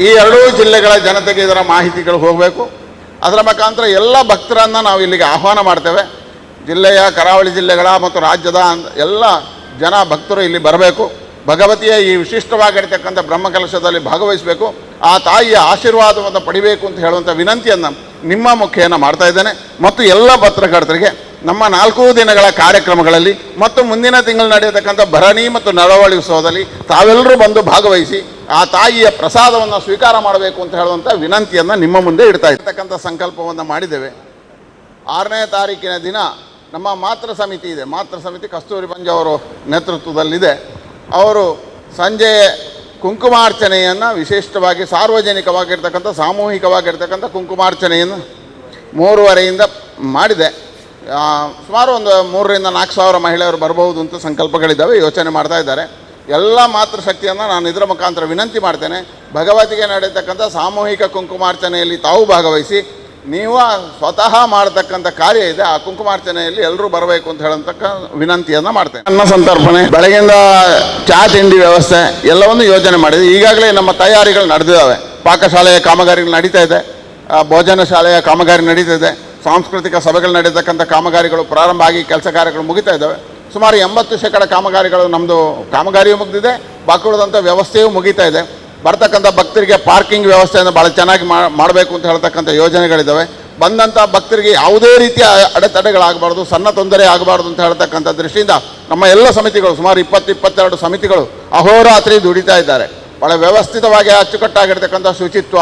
ಈ ಎರಡೂ ಜಿಲ್ಲೆಗಳ ಜನತೆಗೆ ಇದರ ಮಾಹಿತಿಗಳು ಹೋಗಬೇಕು. ಅದರ ಮುಖಾಂತರ ಎಲ್ಲ ಭಕ್ತರನ್ನು ನಾವು ಇಲ್ಲಿಗೆ ಆಹ್ವಾನ ಮಾಡ್ತೇವೆ. ಜಿಲ್ಲೆಯ ಕರಾವಳಿ ಜಿಲ್ಲೆಗಳ ಮತ್ತು ರಾಜ್ಯದ ಎಲ್ಲ ಜನ ಭಕ್ತರು ಇಲ್ಲಿ ಬರಬೇಕು. ಭಗವತಿಯ ಈ ವಿಶಿಷ್ಟವಾಗಿರ್ತಕ್ಕಂಥ ಬ್ರಹ್ಮಕಲಶದಲ್ಲಿ ಭಾಗವಹಿಸಬೇಕು. ಆ ತಾಯಿಯ ಆಶೀರ್ವಾದವನ್ನು ಪಡಿಬೇಕು ಅಂತ ಹೇಳುವಂಥ ವಿನಂತಿಯನ್ನು ನಿಮ್ಮ ಮುಖೇನ ಮಾಡ್ತಾ ಇದ್ದೇನೆ. ಮತ್ತು ಎಲ್ಲ ಪತ್ರಕರ್ತರಿಗೆ ನಮ್ಮ 4 ದಿನಗಳ ಕಾರ್ಯಕ್ರಮಗಳಲ್ಲಿ ಮತ್ತು ಮುಂದಿನ ತಿಂಗಳು ನಡೆಯತಕ್ಕಂಥ ಭರಣಿ ಮತ್ತು ನರವಳಿ ಉತ್ಸವದಲ್ಲಿ ತಾವೆಲ್ಲರೂ ಬಂದು ಭಾಗವಹಿಸಿ ಆ ತಾಯಿಯ ಪ್ರಸಾದವನ್ನು ಸ್ವೀಕಾರ ಮಾಡಬೇಕು ಅಂತ ಹೇಳುವಂಥ ವಿನಂತಿಯನ್ನು ನಿಮ್ಮ ಮುಂದೆ ಇಡ್ತಾ ಇರ್ತಕ್ಕಂಥ ಸಂಕಲ್ಪವನ್ನು ಮಾಡಿದ್ದೇವೆ. 6ನೇ ತಾರೀಕಿನ ದಿನ ನಮ್ಮ ಮಾತೃ ಸಮಿತಿ ಇದೆ. ಮಾತೃ ಸಮಿತಿ ಕಸ್ತೂರಿ ಪಂಜ ಅವರು ನೇತೃತ್ವದಲ್ಲಿದೆ. ಅವರು ಸಂಜೆ ಕುಂಕುಮಾರ್ಚನೆಯನ್ನು ವಿಶಿಷ್ಟವಾಗಿ ಸಾರ್ವಜನಿಕವಾಗಿರ್ತಕ್ಕಂಥ ಸಾಮೂಹಿಕವಾಗಿರ್ತಕ್ಕಂಥ ಕುಂಕುಮಾರ್ಚನೆಯನ್ನು 3:30ಯಿಂದ ಮಾಡಿದೆ. ಸುಮಾರು ಒಂದು 3,000 ರಿಂದ 4,000 ಮಹಿಳೆಯರು ಬರಬಹುದು ಅಂತ ಸಂಕಲ್ಪಗಳಿದ್ದಾವೆ, ಯೋಚನೆ ಮಾಡ್ತಾ ಇದ್ದಾರೆ. ಎಲ್ಲ ಮಾತೃಶಕ್ತಿಯನ್ನು ನಾನು ಇದರ ಮುಖಾಂತರ ವಿನಂತಿ ಮಾಡ್ತೇನೆ. ಭಗವತಿಗೆ ನಡೆಯತಕ್ಕಂಥ ಸಾಮೂಹಿಕ ಕುಂಕುಮಾರ್ಚನೆಯಲ್ಲಿ ತಾವು ಭಾಗವಹಿಸಿ ನೀವು ಸ್ವತಃ ಮಾಡತಕ್ಕಂಥ ಕಾರ್ಯ ಇದೆ. ಆ ಕುಂಕುಮಾರ್ಚನೆಯಲ್ಲಿ ಎಲ್ಲರೂ ಬರಬೇಕು ಅಂತ ಹೇಳತಕ್ಕ ವಿನಂತಿಯನ್ನು ಮಾಡ್ತೇನೆ. ಅನ್ನ ಸಂತರ್ಪಣೆ, ಬೆಳಗಿಂದ ಚಹಾ ತಿಂಡಿ ವ್ಯವಸ್ಥೆ ಎಲ್ಲವನ್ನು ಯೋಜನೆ ಮಾಡಿದೆ. ಈಗಾಗಲೇ ನಮ್ಮ ತಯಾರಿಗಳು ನಡೆದಿದ್ದಾವೆ. ಪಾಕಶಾಲೆಯ ಕಾಮಗಾರಿಗಳು ನಡೀತಾ ಇದೆ, ಭೋಜನ ಶಾಲೆಯ ಕಾಮಗಾರಿ ನಡೀತಾ ಇದೆ, ಸಾಂಸ್ಕೃತಿಕ ಸಭೆಗಳು ನಡೆಯತಕ್ಕಂಥ ಕಾಮಗಾರಿಗಳು ಪ್ರಾರಂಭ ಆಗಿ ಕೆಲಸ ಕಾರ್ಯಗಳು ಮುಗಿತಾ ಇದ್ದಾವೆ. ಸುಮಾರು 80% ಕಾಮಗಾರಿಗಳು ನಮ್ಮದು ಕಾಮಗಾರಿಯೂ ಮುಗಿದಿದೆ, ಬಾಕಿ ಉಳಿದಂಥ ವ್ಯವಸ್ಥೆಯೂ ಮುಗಿತಾ ಇದೆ. ಬರ್ತಕ್ಕಂಥ ಭಕ್ತರಿಗೆ ಪಾರ್ಕಿಂಗ್ ವ್ಯವಸ್ಥೆಯನ್ನು ಭಾಳ ಚೆನ್ನಾಗಿ ಮಾಡಬೇಕು ಅಂತ ಹೇಳ್ತಕ್ಕಂಥ ಯೋಜನೆಗಳಿದ್ದಾವೆ. ಬಂದಂಥ ಭಕ್ತರಿಗೆ ಯಾವುದೇ ರೀತಿಯ ಅಡೆತಡೆಗಳಾಗಬಾರ್ದು, ಸಣ್ಣ ತೊಂದರೆ ಆಗಬಾರ್ದು ಅಂತ ಹೇಳ್ತಕ್ಕಂಥ ದೃಷ್ಟಿಯಿಂದ ನಮ್ಮ ಎಲ್ಲ ಸಮಿತಿಗಳು ಸುಮಾರು 20-22 ಸಮಿತಿಗಳು ಅಹೋರಾತ್ರಿ ದುಡಿತಾ ಇದ್ದಾರೆ. ಭಾಳ ವ್ಯವಸ್ಥಿತವಾಗಿ ಅಚ್ಚುಕಟ್ಟಾಗಿರ್ತಕ್ಕಂಥ ಶುಚಿತ್ವ,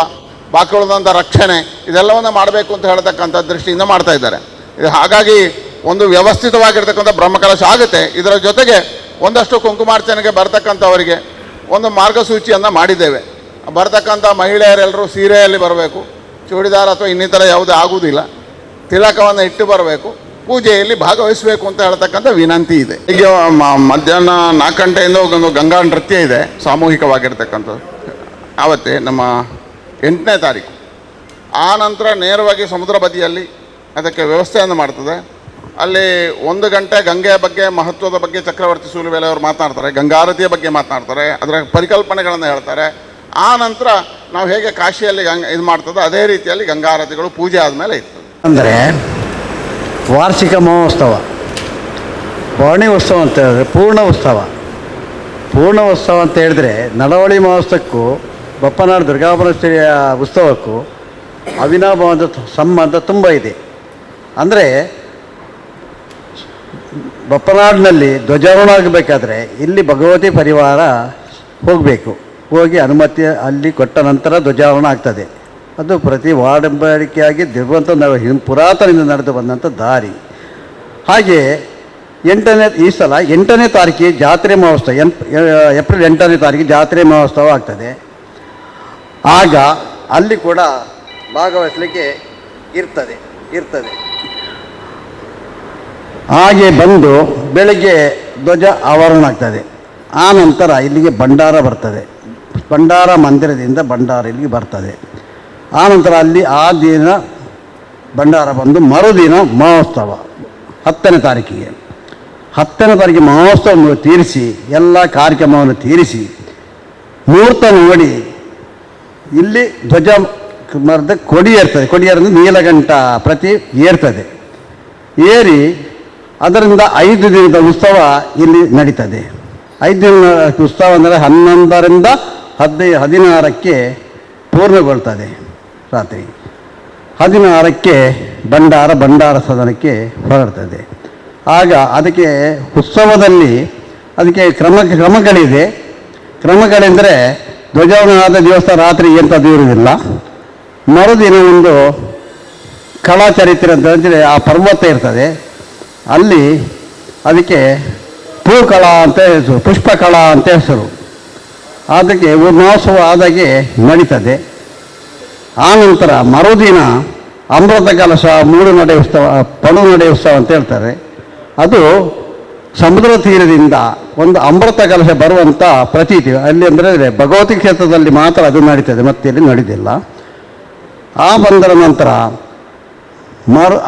ಬಾಕಿ ಉಳಿದಂಥ ರಕ್ಷಣೆ ಇದೆಲ್ಲವನ್ನು ಮಾಡಬೇಕು ಅಂತ ಹೇಳ್ತಕ್ಕಂಥ ದೃಷ್ಟಿಯಿಂದ ಮಾಡ್ತಾ ಇದ್ದಾರೆ. ಹಾಗಾಗಿ ಒಂದು ವ್ಯವಸ್ಥಿತವಾಗಿರ್ತಕ್ಕಂಥ ಬ್ರಹ್ಮಕಲಶ ಆಗುತ್ತೆ. ಇದರ ಜೊತೆಗೆ ಒಂದಷ್ಟು ಕುಂಕುಮಾರ್ಚನೆಗೆ ಬರ್ತಕ್ಕಂಥವರಿಗೆ ಒಂದು ಮಾರ್ಗಸೂಚಿಯನ್ನು ಮಾಡಿದ್ದೇವೆ. ಬರ್ತಕ್ಕಂಥ ಮಹಿಳೆಯರೆಲ್ಲರೂ ಸೀರೆಯಲ್ಲಿ ಬರಬೇಕು, ಚೂಡಿದಾರ ಅಥವಾ ಇನ್ನಿತರ ಯಾವುದೇ ಆಗುವುದಿಲ್ಲ, ತಿಲಕವನ್ನು ಇಟ್ಟು ಬರಬೇಕು, ಪೂಜೆಯಲ್ಲಿ ಭಾಗವಹಿಸಬೇಕು ಅಂತ ಹೇಳ್ತಕ್ಕಂಥ ವಿನಂತಿ ಇದೆ. ಈಗ ಮಧ್ಯಾಹ್ನ 4 ಗಂಟೆಯಿಂದ ಒಂದು ಗಂಗಾ ನೃತ್ಯ ಇದೆ ಸಾಮೂಹಿಕವಾಗಿರ್ತಕ್ಕಂಥದ್ದು. ಆವತ್ತೇ ನಮ್ಮ 8ನೇ ತಾರೀಕು. ಆ ನಂತರ ನೇರವಾಗಿ ಸಮುದ್ರ ಬದಿಯಲ್ಲಿ ಅದಕ್ಕೆ ವ್ಯವಸ್ಥೆಯನ್ನು ಮಾಡ್ತದೆ. ಅಲ್ಲಿ 1 ಗಂಟೆ ಗಂಗೆಯ ಬಗ್ಗೆ, ಮಹತ್ವದ ಬಗ್ಗೆ ಚಕ್ರವರ್ತಿ ಸೂಲಿಬೆಲೆ ಅವರು ಮಾತನಾಡ್ತಾರೆ, ಗಂಗಾರತಿಯ ಬಗ್ಗೆ ಮಾತನಾಡ್ತಾರೆ, ಅದರ ಪರಿಕಲ್ಪನೆಗಳನ್ನು ಹೇಳ್ತಾರೆ. ಆ ನಂತರ ನಾವು ಹೇಗೆ ಕಾಶಿಯಲ್ಲಿ ಇದು ಮಾಡ್ತದೋ ಅದೇ ರೀತಿಯಲ್ಲಿ ಗಂಗಾರತಿಗಳು ಪೂಜೆ ಆದಮೇಲೆ ಇರ್ತದೆ. ಅಂದರೆ ವಾರ್ಷಿಕ ಮಹೋತ್ಸವ, ಭರಣಿ ಉತ್ಸವ ಅಂತ ಹೇಳಿದ್ರೆ ಪೂರ್ಣ ಉತ್ಸವ. ಪೂರ್ಣ ಉತ್ಸವ ಅಂತ ಹೇಳಿದ್ರೆ ನಡವಳಿ ಮಹೋತ್ಸವಕ್ಕೂ ಬಪ್ಪನಾಡು ದುರ್ಗಾಪರಮೇಶ್ವರಿಯ ಉತ್ಸವಕ್ಕೂ ಅವಿನಾಭಾವದ ಸಂಬಂಧ ತುಂಬ ಇದೆ. ಅಂದರೆ ಬಪ್ಪನಾಡಿನಲ್ಲಿ ಧ್ವಜಾರೋಹಣ ಆಗಬೇಕಾದ್ರೆ ಇಲ್ಲಿ ಭಗವತಿ ಪರಿವಾರ ಹೋಗಬೇಕು. ಹೋಗಿ ಅನುಮತಿ ಅಲ್ಲಿ ಕೊಟ್ಟ ನಂತರ ಧ್ವಜಾರೋಹಣ ಆಗ್ತದೆ. ಅದು ಪ್ರತಿ ವಾಡಂಬಡಿಕೆಯಾಗಿ ಪುರಾತನದಿಂದ ನಡೆದು ಬಂದಂಥ ದಾರಿ. ಹಾಗೆ ಈ ಸಲ 8ನೇ ತಾರೀಕಿಗೆ ಜಾತ್ರೆ ಮಹೋತ್ಸವ, ಏಪ್ರಿಲ್ 8ನೇ ತಾರೀಕಿಗೆ ಜಾತ್ರೆ ಮಹೋತ್ಸವ ಆಗ್ತದೆ. ಆಗ ಅಲ್ಲಿ ಕೂಡ ಭಾಗವಹಿಸಲಿಕ್ಕೆ ಇರ್ತದೆ. ಹಾಗೆ ಬಂದು ಬೆಳಗ್ಗೆ ಧ್ವಜ ಆವರಣ ಆಗ್ತದೆ. ಆ ನಂತರ ಇಲ್ಲಿಗೆ ಭಂಡಾರ ಬರ್ತದೆ. ಭಂಡಾರ ಮಂದಿರದಿಂದ ಭಂಡಾರ ಇಲ್ಲಿಗೆ ಬರ್ತದೆ. ಆ ನಂತರ ಅಲ್ಲಿ ಆ ದಿನ ಭಂಡಾರ ಬಂದು ಮರುದಿನ ಮಹೋತ್ಸವ 10ನೇ ತಾರೀಕಿಗೆ. 10ನೇ ತಾರೀಕಿಗೆ ಮಹೋತ್ಸವ ತೀರಿಸಿ ಎಲ್ಲ ಕಾರ್ಯಕ್ರಮವನ್ನು ತೀರಿಸಿ ಮುಹೂರ್ತ ನೋಡಿ ಇಲ್ಲಿ ಧ್ವಜ ಮರದ ಕೊಡಿ ಏರ್ತದೆ. ಕೊಡಿ ಏರಿದ್ರೆ ನೀಲಗಂಟ ಪ್ರತಿ ಏರ್ತದೆ. ಏರಿ ಅದರಿಂದ 5 ದಿನದ ಉತ್ಸವ ಇಲ್ಲಿ ನಡೀತದೆ. 5 ದಿನದ ಉತ್ಸವ ಅಂದರೆ 11ರಿಂದ 16ಕ್ಕೆ ಪೂರ್ಣಗೊಳ್ತದೆ. ರಾತ್ರಿ 16ಕ್ಕೆ ಭಂಡಾರ ಸದನಕ್ಕೆ ಹೊರಡ್ತದೆ. ಆಗ ಅದಕ್ಕೆ ಉತ್ಸವದಲ್ಲಿ ಅದಕ್ಕೆ ಕ್ರಮಗಳಿದೆ. ಕ್ರಮಗಳೆಂದರೆ ಧ್ವಜಾರೋಹಣ ಆದ ದಿವಸ ರಾತ್ರಿ ಎಂಥದ್ದು ಇರುವುದಿಲ್ಲ. ಮರುದಿನ ಒಂದು ಕಳಾಚರಿತ್ರೆ ಅಂತ ಅಂದರೆ ಆ ಪರ್ವತ ಇರ್ತದೆ. ಅಲ್ಲಿ ಅದಕ್ಕೆ ಹೂಕಳ ಅಂತ ಹೆಸರು, ಪುಷ್ಪಕಳ ಅಂತ ಹೆಸರು. ಅದಕ್ಕೆ ಮಹೋತ್ಸವ ಆದಾಗೆ ನಡೀತದೆ. ಆನಂತರ ಮರುದಿನ ಅಮೃತ ಕಲಶ ಮೂಡು ನಡೆ ಉತ್ಸವ, ಪಡು ನಡೆ ಉತ್ಸವ ಅಂತ ಹೇಳ್ತಾರೆ. ಅದು ಸಮುದ್ರ ತೀರದಿಂದ ಒಂದು ಅಮೃತ ಕಲಶ ಬರುವಂಥ ಪ್ರತೀತಿ ಅಲ್ಲಿ, ಅಂದರೆ ಭಗವತಿ ಕ್ಷೇತ್ರದಲ್ಲಿ ಮಾತ್ರ ಅದು ನಡೀತದೆ, ಮತ್ತೆ ಇಲ್ಲಿ ನಡೀತಿಲ್ಲ. ಆ ಬಂದರ ನಂತರ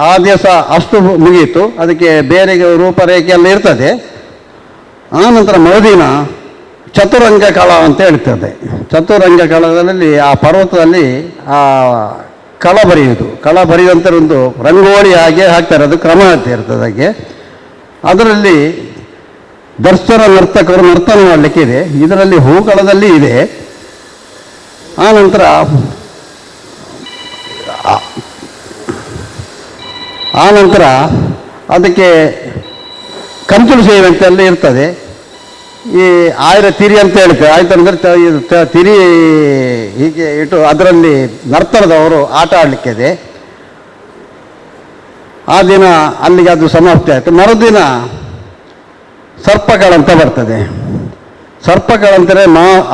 ಆ ದಿವಸ ಅಷ್ಟು ಮುಗಿಯಿತು. ಅದಕ್ಕೆ ಬೇರೆ ರೂಪರೇಖೆ ಎಲ್ಲ ಇರ್ತದೆ. ಆನಂತರ ಮರುದಿನ ಚತುರಂಗ ಕಳ ಅಂತ ಹೇಳ್ತದೆ. ಚತುರಂಗ ಕಳದಲ್ಲಿ ಆ ಪರ್ವತದಲ್ಲಿ ಆ ಕಳ ಬರೆಯುವುದು, ಕಳ ಬರೆಯುವಂಥ ಒಂದು ರಂಗೋಲಿ ಹಾಗೆ ಹಾಕ್ತಾರೆ. ಅದು ಕ್ರಮ ಅಂತ ಇರ್ತದೆ. ಹಾಗೆ ಅದರಲ್ಲಿ ದರ್ಶನ ನರ್ತಕರು ನರ್ತನ ಮಾಡಲಿಕ್ಕೆ ಇದೆ. ಇದರಲ್ಲಿ ಹೂಕಳದಲ್ಲಿ ಇದೆ. ಆನಂತರ ಅದಕ್ಕೆ ಕಂಚುಳು ಸೇವೆ ಅಂತೆಲ್ಲ ಇರ್ತದೆ. ಈ ಆಯ್ರ ತಿರಿ ಅಂತ ಹೇಳ್ತಾರೆ. ಆಯ್ತು ಅಂದರೆ ತಿರಿ ಹೀಗೆ ಇಟ್ಟು ಅದರಲ್ಲಿ ನರ್ತನದವರು ಆಟ ಆಡಲಿಕ್ಕಿದೆ. ಆ ದಿನ ಅಲ್ಲಿಗೆ ಅದು ಸಮಾಪ್ತಿ ಆಯಿತು. ಮರುದಿನ ಸರ್ಪಕಳ ಅಂತ ಬರ್ತದೆ. ಸರ್ಪಕಳ ಅಂತಾರೆ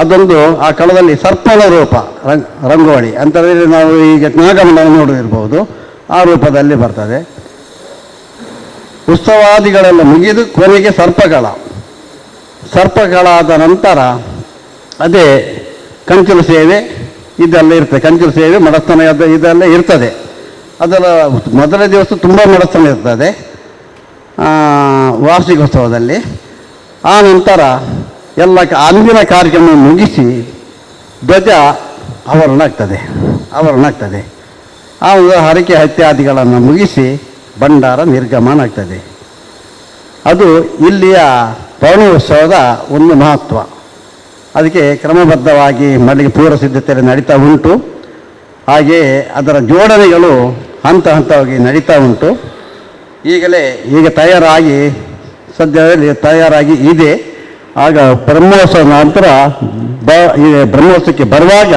ಅದೊಂದು ಆ ಕಳದಲ್ಲಿ ಸರ್ಪನ ರೂಪ ರಂಗೋಲಿ ಅಂತಂದರೆ ನಾವು ಈಗ ನಾಗಮಂಡಲ ನೋಡಿರ್ಬೋದು, ಆ ರೂಪದಲ್ಲಿ ಬರ್ತದೆ. ಉತ್ಸವಾದಿಗಳೆಲ್ಲ ಮುಗಿದು ಕೊನೆಗೆ ಸರ್ಪಕಳ ಆದ ನಂತರ ಅದೇ ಕಂಚುಲು ಸೇವೆ ಇದೆಲ್ಲ ಇರ್ತದೆ. ಕಂಚುಲು ಸೇವೆ, ಮಡಸ್ಥಾನ ಇದೆಲ್ಲ ಇರ್ತದೆ. ಅದರ ಮೊದಲ ದಿವಸ ತುಂಬ ಮಡಸ್ಥಾನ ಇರ್ತದೆ ವಾರ್ಷಿಕೋತ್ಸವದಲ್ಲಿ. ಆ ನಂತರ ಎಲ್ಲ ಅಂದಿನ ಕಾರ್ಯಕ್ರಮ ಮುಗಿಸಿ ಧ್ವಜ ಆವರಣ ಆಗ್ತದೆ. ಆ ಹರಕೆ ಇತ್ಯಾದಿಗಳನ್ನು ಮುಗಿಸಿ ಭಂಡಾರ ನಿರ್ಗಮನ ಆಗ್ತದೆ. ಅದು ಇಲ್ಲಿಯ ಪೌರ್ಣಮೋತ್ಸವದ ಒಂದು ಮಹತ್ವ. ಅದಕ್ಕೆ ಕ್ರಮಬದ್ಧವಾಗಿ ಮಲ್ಲಿಗೆ ಪೂರ್ವ ಸಿದ್ಧತೆಯಲ್ಲಿ ನಡೀತಾ ಉಂಟು. ಹಾಗೆಯೇ ಅದರ ಜೋಡಣೆಗಳು ಹಂತ ಹಂತವಾಗಿ ನಡೀತಾ ಉಂಟು. ಈಗ ತಯಾರಾಗಿ ಇದೆ. ಆಗ ಬ್ರಹ್ಮೋತ್ಸವ ನಂತರ ಬ್ರಹ್ಮೋತ್ಸವಕ್ಕೆ ಬರುವಾಗ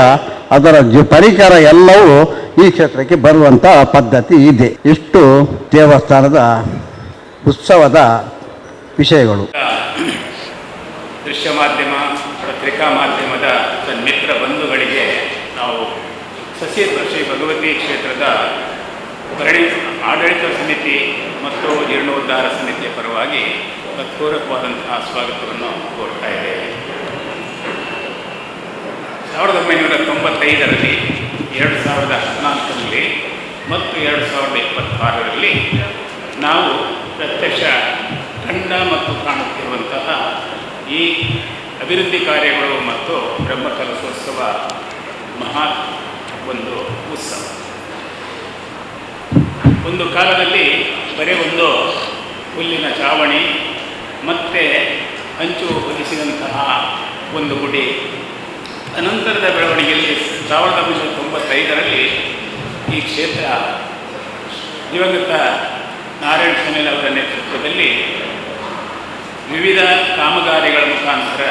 ಅದರ ಪರಿಕರ ಎಲ್ಲವೂ ಈ ಕ್ಷೇತ್ರಕ್ಕೆ ಬರುವಂಥ ಪದ್ಧತಿ ಇದೆ. ಇಷ್ಟು ದೇವಸ್ಥಾನದ ಉತ್ಸವದ ವಿಷಯಗಳು. ದೃಶ್ಯ ಮಾಧ್ಯಮ, ಪತ್ರಿಕಾ ಮಾಧ್ಯಮದ ಮಿತ್ರ ಬಂಧುಗಳಿಗೆ ನಾವು ಸಸ್ಯೇಶ್ವರ ಶ್ರೀ ಭಗವತಿ ಕ್ಷೇತ್ರದ ಆಡಳಿತ ಸಮಿತಿ ಮತ್ತು ಜೀರ್ಣೋದ್ಧಾರ ಸಮಿತಿಯ ಪರವಾಗಿ ಹೃತ್ಪೂರ್ವಕವಾದಂತಹ ಸ್ವಾಗತವನ್ನು ಕೋರ್ತಾ ಇದ್ದೇವೆ. 1995ರಲ್ಲಿ, 2014ರಲ್ಲಿ ಮತ್ತು 2026ರಲ್ಲಿ ನಾವು ಪ್ರತ್ಯಕ್ಷ ಕಂಡ ಮತ್ತು ಕಾಣುತ್ತಿರುವಂತಹ ಈ ಅಭಿವೃದ್ಧಿ ಕಾರ್ಯಗಳು ಮತ್ತು ಬ್ರಹ್ಮಕಲಶೋತ್ಸವ ಮಹಾ ಒಂದು ಉತ್ಸವ. ಒಂದು ಕಾಲದಲ್ಲಿ ಬರೀ ಒಂದು ಹುಲ್ಲಿನ ಚಾವಣಿ ಮತ್ತು ಹಂಚು ಹೊದಿಸಿದಂತಹ ಒಂದು ಗುಡಿ. ಅನಂತರದ ಬೆಳವಣಿಗೆಯಲ್ಲಿ 1995ರಲ್ಲಿ ಈ ಕ್ಷೇತ್ರ ದಿವಂಗತ ನಾರಾಯಣ ಸ್ವಾಮಿಲ್ ಅವರ ನೇತೃತ್ವದಲ್ಲಿ ವಿವಿಧ ಕಾಮಗಾರಿಗಳ ಮುಖಾಂತರ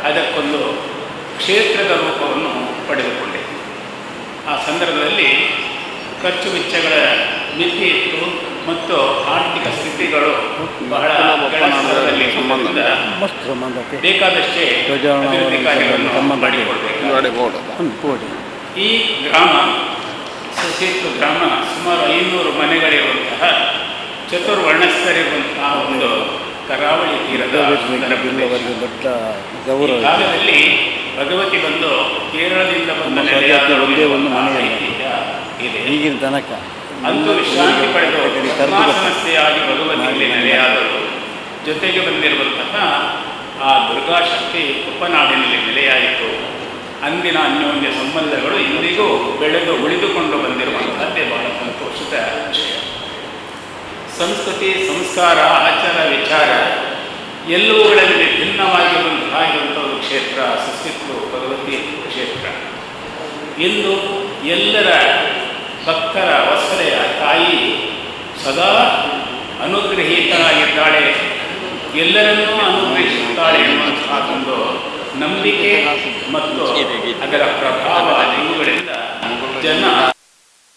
ಅದಕ್ಕೊಂದು ಕ್ಷೇತ್ರದ ರೂಪವನ್ನು ಪಡೆದುಕೊಂಡಿದೆ. ಆ ಸಂದರ್ಭದಲ್ಲಿ ಖರ್ಚು ವೆಚ್ಚಗಳ ಮಿತಿ ಇತ್ತು ಮತ್ತು ಆರ್ಥಿಕ ಸ್ಥಿತಿಗಳು ಬಹಳ ಕೆಳಸ್ತರದಲ್ಲಿ ಬೇಕಾದಷ್ಟೇ ಅಭಿವೃದ್ಧಿ ಕಾರ್ಯಗಳನ್ನು ಮಾಡಿಕೊಡಬೇಕು. ಈ ಗ್ರಾಮ ಸಸ್ಯೇಶ್ವರ ಗ್ರಾಮ ಸುಮಾರು 500 ಮನೆಗಳಿರುವಂತಹ ಚತುರ್ವರ್ಣಸ್ಥರಿರುವಂತಹ ಒಂದು ಕರಾವಳಿ ತೀರದ ಕಾಲದಲ್ಲಿ ಭಗವತಿ ಬಂದು ಕೇರಳದಿಂದ ಬಂದ ಈಗಿನ ತನಕ ಅಂತೂ ವಿಶ್ರಾಂತಿ ಪಡೆದು ಸಮಸ್ಯೆಯಾಗಿ ಭಗವತಿಯಲ್ಲಿ ನೆಲೆಯಾದರು. ಜೊತೆಗೆ ಬಂದಿರುವಂತಹ ಆ ದುರ್ಗಾಶಕ್ತಿ ಉಪನಾಡಿನಲ್ಲಿ ನೆಲೆಯಾಯಿತು. ಅಂದಿನ ಅನ್ಯೋನ್ಯ ಸಂಬಂಧಗಳು ಇಂದಿಗೂ ಬೆಳೆದು ಉಳಿದುಕೊಂಡು ಬಂದಿರುವಂತಹದ್ದೇ ಬಹಳ ಸಂತೋಷದ ವಿಷಯ. ಸಂಸ್ಕೃತಿ, ಸಂಸ್ಕಾರ, ಆಚಾರ, ವಿಚಾರ ಎಲ್ಲವುಗಳಲ್ಲಿ ವಿಭಿನ್ನವಾಗಿರುವಂತಹ ಒಂದು ಕ್ಷೇತ್ರ ಸಸ್ಯೇಶ್ವರ ಭಗವತಿ ಕ್ಷೇತ್ರ. ಇಂದು ಎಲ್ಲರ ಭಕ್ತರ ವತ್ಸಲೆಯ ತಾಯಿ ಸದಾ ಅನುಗ್ರಹೀತರಾಗಿದ್ದಾಳೆ, ಎಲ್ಲರನ್ನೂ ಅನುಗ್ರಹಿಸುತ್ತಾಳೆ ಎನ್ನುವಂತಹ ಒಂದು ನಂಬಿಕೆ ಮತ್ತು ಅದರ ಪ್ರಭಾವ ಇವುಗಳಿಂದ ಜನ